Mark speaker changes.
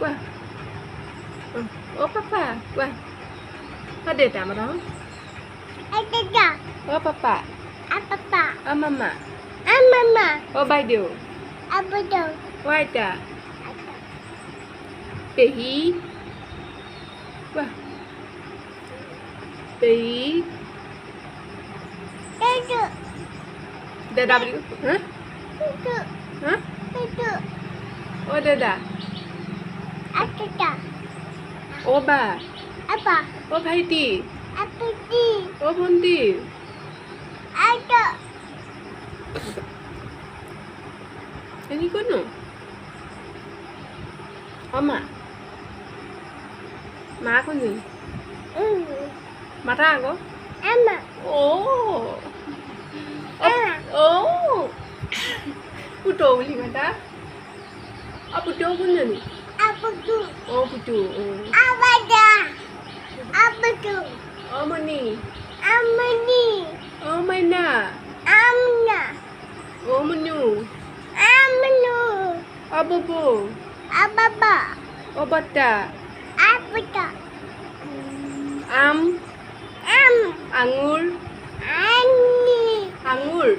Speaker 1: Qua. Ô papa, qua. Có để tạm ở đó. Ô papa, ô mama. Ô bay điều. Quay ta. Bỉ. Qua. Bỉ. Dada beli. Hah? Hah? Oh dada. Oh ba. Oh भाई ती. Oh बंदी. Ini kono. Oma. Má con gì? Má ra có? Oh. Oh. Puto beli mata. Apa puto punya ni? Oh puto. Oh mani. Oh mana? Oh menu. Oh bobo. Oh bata. Am. Angul. Angul.